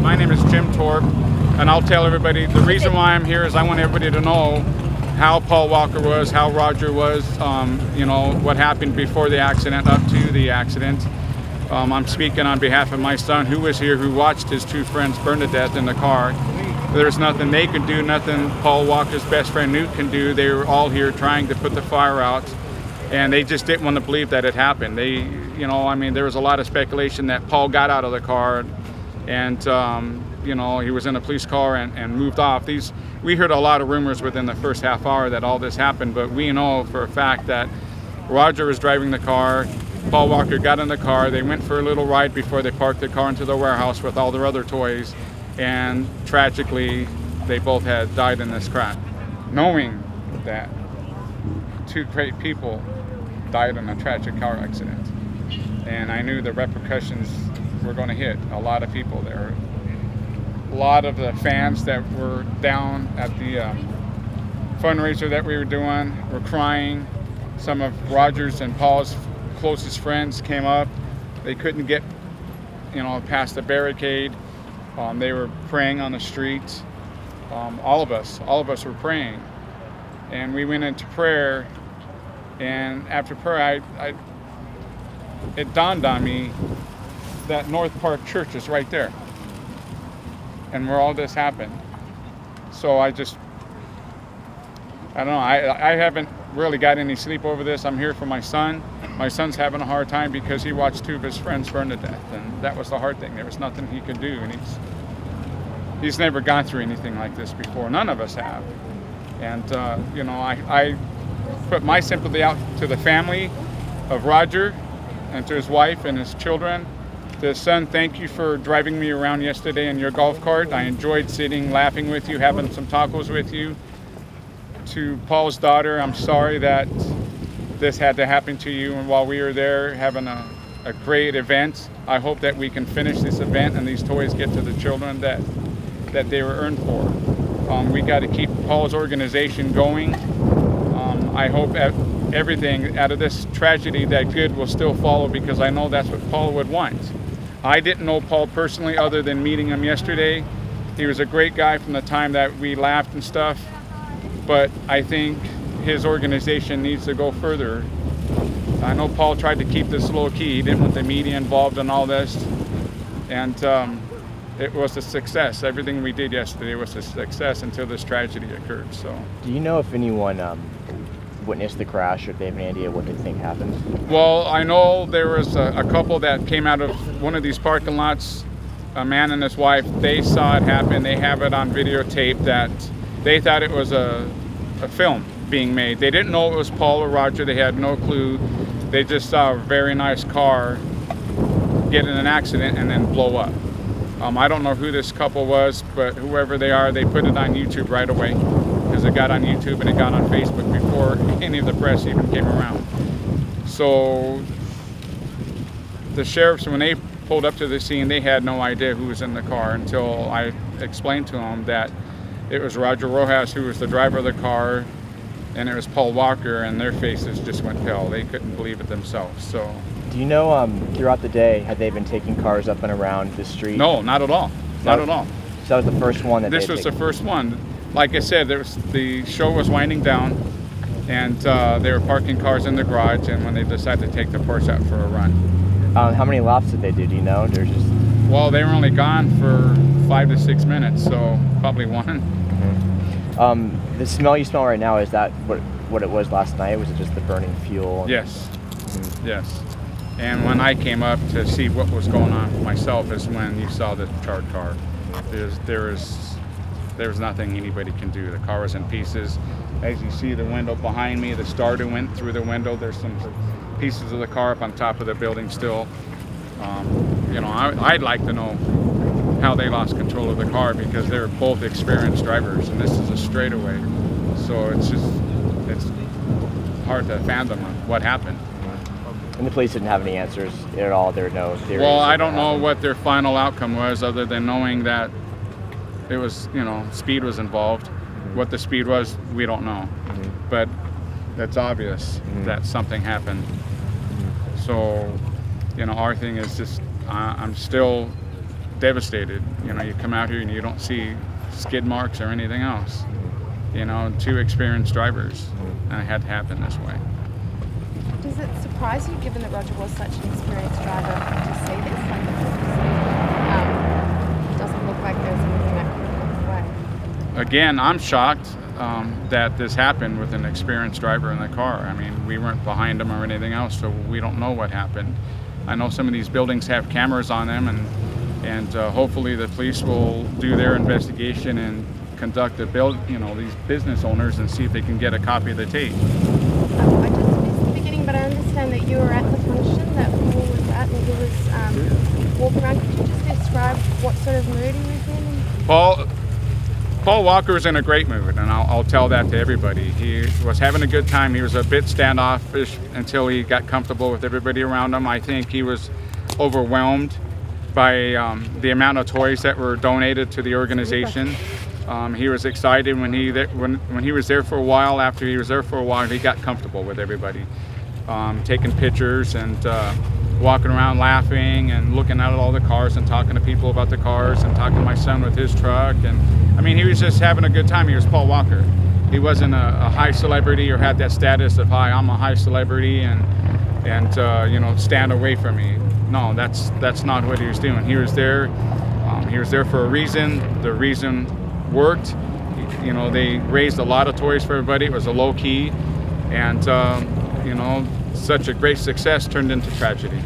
My name is Jim Torp, and I'll tell everybody, the reason why I'm here is I want everybody to know how Paul Walker was, how Roger was, you know, what happened before the accident, up to the accident. I'm speaking on behalf of my son, who was here, who watched his two friends burn to death in the car. There's nothing they could do, nothing Paul Walker's best friend Newt can do. They were all here trying to put the fire out, and they just didn't want to believe that it happened. They, you know, I mean, there was a lot of speculation that Paul got out of the car and, you know, he was in a police car and moved off. We heard a lot of rumors within the first half hour that all this happened, but we know for a fact that Roger was driving the car, Paul Walker got in the car, they went for a little ride before they parked the car into the warehouse with all their other toys, and tragically, they both had died in this crash. Knowing that two great people died in a tragic car accident, and I knew the repercussions were going to hit a lot of people there. A lot of the fans that were down at the fundraiser that we were doing were crying. Some of Roger's and Paul's closest friends came up. They couldn't get, you know, past the barricade. They were praying on the streets. All of us were praying, and we went into prayer. And after prayer, it dawned on me that North Park Church is right there, and where all this happened. So I don't know, I haven't really got any sleep over this. I'm here for my son. My son's having a hard time because he watched two of his friends burn to death, and that was the hard thing. There was nothing he could do, and he's never gone through anything like this before. None of us have. And you know, I put my sympathy out to the family of Roger and to his wife and his children. To his son, thank you for driving me around yesterday in your golf cart. I enjoyed sitting, laughing with you, having some tacos with you. To Paul's daughter, I'm sorry that this had to happen to you, and while we were there having a great event, I hope that we can finish this event and these toys get to the children that they were earned for. We got to keep Paul's organization going. I hope everything out of this tragedy, that good will still follow, because I know that's what Paul would want. I didn't know Paul personally other than meeting him yesterday. He was a great guy from the time that we laughed and stuff, but I think his organization needs to go further. I know Paul tried to keep this low key. He didn't want the media involved in all this, and it was a success. Everything we did yesterday was a success until this tragedy occurred. So, do you know if anyone witnessed the crash, or if they have any idea what they think happened? Well, I know there was a couple that came out of one of these parking lots, a man and his wife. They saw it happen. They have it on videotape that they thought it was a film being made. They didn't know it was Paul or Roger. They had no clue. They just saw a very nice car get in an accident and then blow up. I don't know who this couple was, but whoever they are, they put it on YouTube right away, because it got on YouTube and it got on Facebook before any of the press even came around. So the sheriffs, when they pulled up to the scene, they had no idea who was in the car until I explained to them that it was Roger Rodas who was the driver of the car, and it was Paul Walker, and their faces just went pale. They couldn't believe it themselves. So, do you know, throughout the day, had they been taking cars up and around the street? No, not at all. Not at all. So that was the first one that this was the first one. Like I said, the show was winding down, and they were parking cars in the garage, and when they decided to take the Porsche out for a run. How many laps did they do? Do you know? Well, they were only gone for 5 to 6 minutes, so probably one. Mm-hmm. The smell you smell right now, is that what it was last night? Was it just the burning fuel? Yes. Mm-hmm. Yes. And when I came up to see what was going on myself is when you saw the charred car. There was nothing anybody can do. The car was in pieces. As you see the window behind me, the starter went through the window. There's some pieces of the car up on top of the building still. You know, I'd like to know how they lost control of the car, because they're both experienced drivers, and this is a straightaway. So it's hard to fathom what happened. And the police didn't have any answers at all? There were no theories? Well, I don't know what their final outcome was, other than knowing that it was, you know, speed was involved. Mm-hmm. What the speed was, we don't know. Mm-hmm. But it's obvious that something happened. Mm-hmm. So, you know, our thing is just, I'm still devastated. You know, you come out here and you don't see skid marks or anything else. You know, 2 experienced drivers, and it had to happen this way. Does it surprise you, given that Roger was such an experienced driver, to see this? Like, it doesn't look like there's anything that could have gone away. Again, I'm shocked that this happened with an experienced driver in the car. I mean, we weren't behind him or anything else, so we don't know what happened. I know some of these buildings have cameras on them, and hopefully the police will do their investigation and conduct these business owners and see if they can get a copy of the tape. I just missed the beginning, but I understand that you were at the function that Paul was at, and he was walking around. Could you just describe what sort of mood he was in? Paul Walker was in a great mood, and I'll tell that to everybody. He was having a good time. He was a bit standoffish until he got comfortable with everybody around him. I think he was overwhelmed by the amount of toys that were donated to the organization. He was excited when he was there for a while. After he was there for a while, he got comfortable with everybody, taking pictures and walking around laughing and looking at all the cars and talking to people about the cars and talking to my son with his truck. And I mean, he was just having a good time. He was Paul Walker. He wasn't a high celebrity or had that status of, hi, I'm a high celebrity and you know, stand away from me. No, that's not what he was doing. He was there. He was there for a reason. The reason worked. You know, they raised a lot of toys for everybody. It was a low key, and you know, such a great success turned into tragedy.